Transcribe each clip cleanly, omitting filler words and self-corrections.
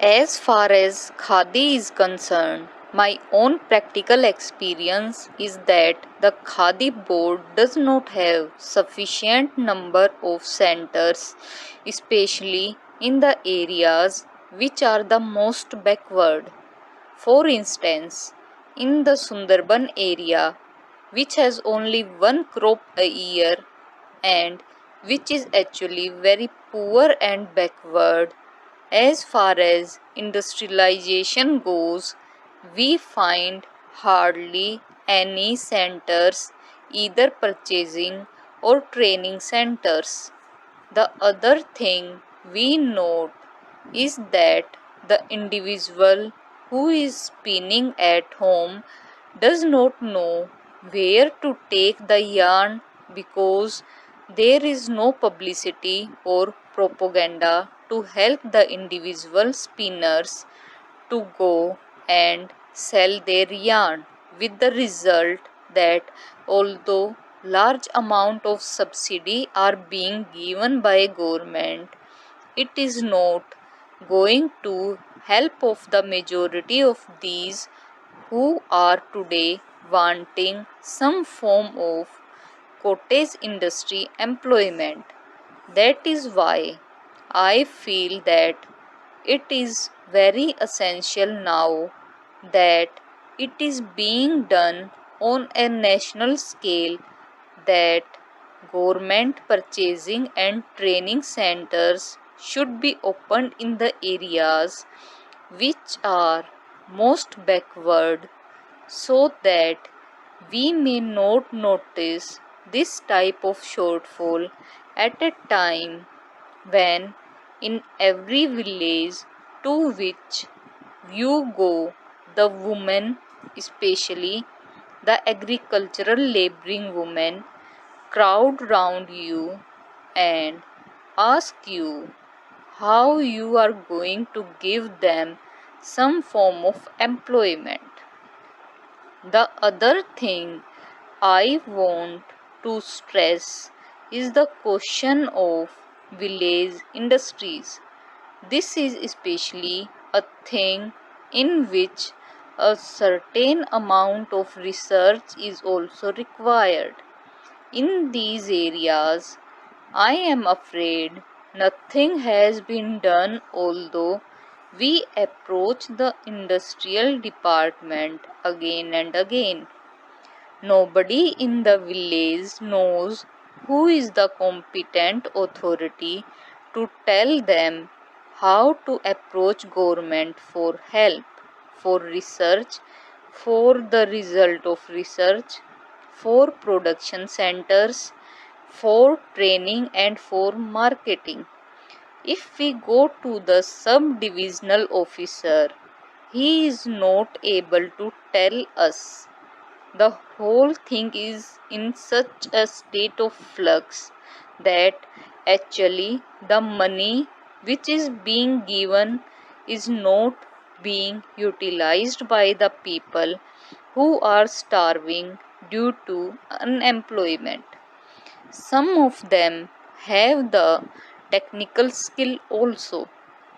As far as khadi is concerned, my own practical experience is that the khadi board does not have sufficient number of centers, especially in the areas which are the most backward. For instance, in the Sundarban area, which has only one crop a year and which is actually very poor and backward, as far as industrialization goes, we find hardly any centers, either purchasing or training centers. The other thing we note is that the individual who is spinning at home does not know where to take the yarn because there is no publicity or propaganda to help the individual spinners to go and sell their yarn, with the result that although large amount of subsidy are being given by government, it is not going to help of the majority of these who are today wanting some form of cottage industry employment. That is why I feel that it is very essential now that it is being done on a national scale, that government purchasing and training centers should be opened in the areas which are most backward, so that we may not notice this type of shortfall at a time when in every village to which you go, the women, especially the agricultural laboring women, crowd round you and ask you how you are going to give them some form of employment. The other thing I want to stress is the question of village industries. This is especially a thing in which a certain amount of research is also required. In these areas, I am afraid nothing has been done, although we approach the industrial department again and again. Nobody in the village knows who is the competent authority to tell them how to approach government for help, for research, for the result of research, for production centers, for training and for marketing. If we go to the sub-divisional officer, he is not able to tell us. The whole thing is in such a state of flux that actually the money which is being given is not being utilized by the people who are starving due to unemployment. Some of them have the technical skill also.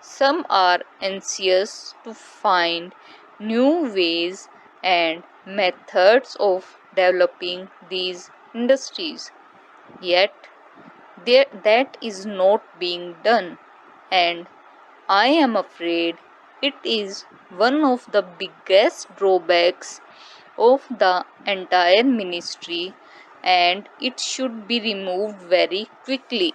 Some are anxious to find new ways and methods of developing these industries. Yet, that is not being done, and I am afraid it is one of the biggest drawbacks of the entire ministry, and it should be removed very quickly.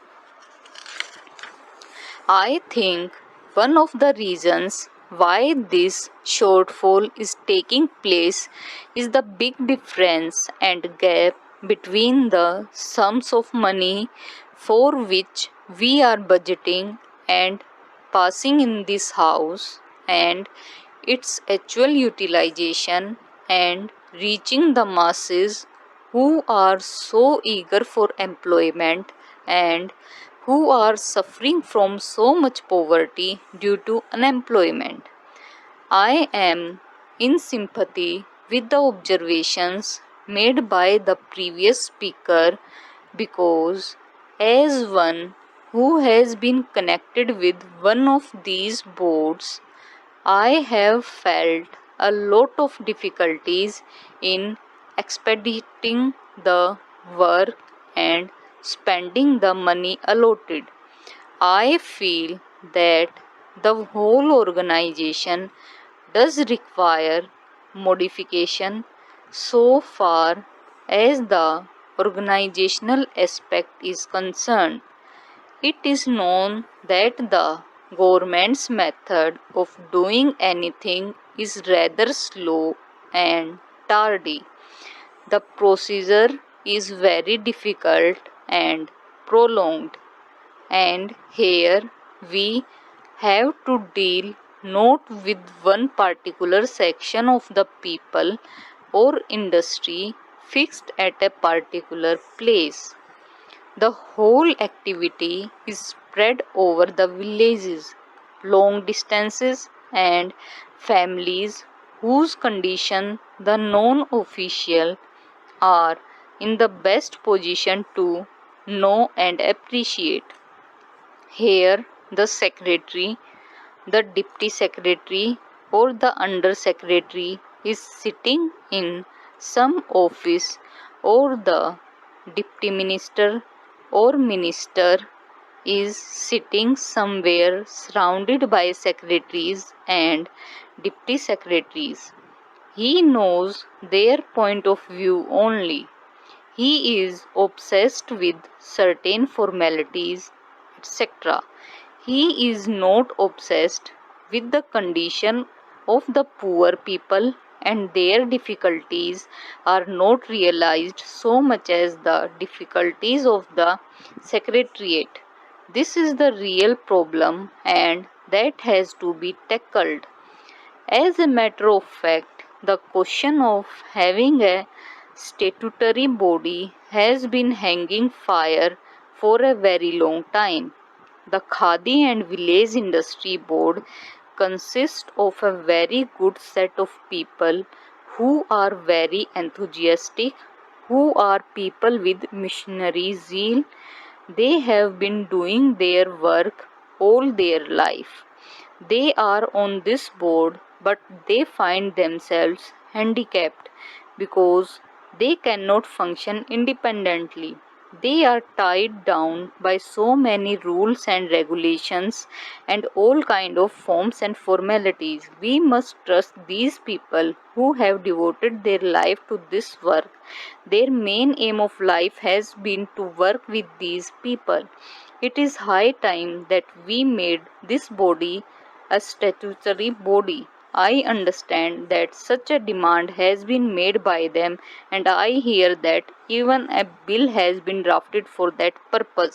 I think one of the reasons why this shortfall is taking place is the big difference and gap between the sums of money for which we are budgeting and passing in this house and its actual utilization and reaching the masses who are so eager for employment and who are suffering from so much poverty due to unemployment. I am in sympathy with the observations made by the previous speaker because, as one who has been connected with one of these boards, I have felt a lot of difficulties in expediting the work and spending the money allotted. I feel that the whole organization does require modification so far as the organizational aspect is concerned. It is known that the government's method of doing anything is rather slow and tardy. The procedure is very difficult and prolonged, and here we have to deal not with one particular section of the people or industry fixed at a particular place. The whole activity is spread over the villages, long distances, and families whose condition the non official are in the best position to know and appreciate. Here, the secretary, the deputy secretary, or the under secretary is sitting in some office, or the deputy minister or minister is sitting somewhere surrounded by secretaries and deputy secretaries. He knows their point of view only. He is obsessed with certain formalities, etc. He is not obsessed with the condition of the poor people, and their difficulties are not realized so much as the difficulties of the secretariat. This is the real problem, and that has to be tackled. As a matter of fact, the question of having a statutory body has been hanging fire for a very long time. The Khadi and Village Industry Board consists of a very good set of people who are very enthusiastic, who are people with missionary zeal. They have been doing their work all their life. They are on this board, but they find themselves handicapped because they cannot function independently. They are tied down by so many rules and regulations and all kind of forms and formalities. We must trust these people who have devoted their life to this work. Their main aim of life has been to work with these people. It is high time that we made this body a statutory body. I understand that such a demand has been made by them, and I hear that even a bill has been drafted for that purpose.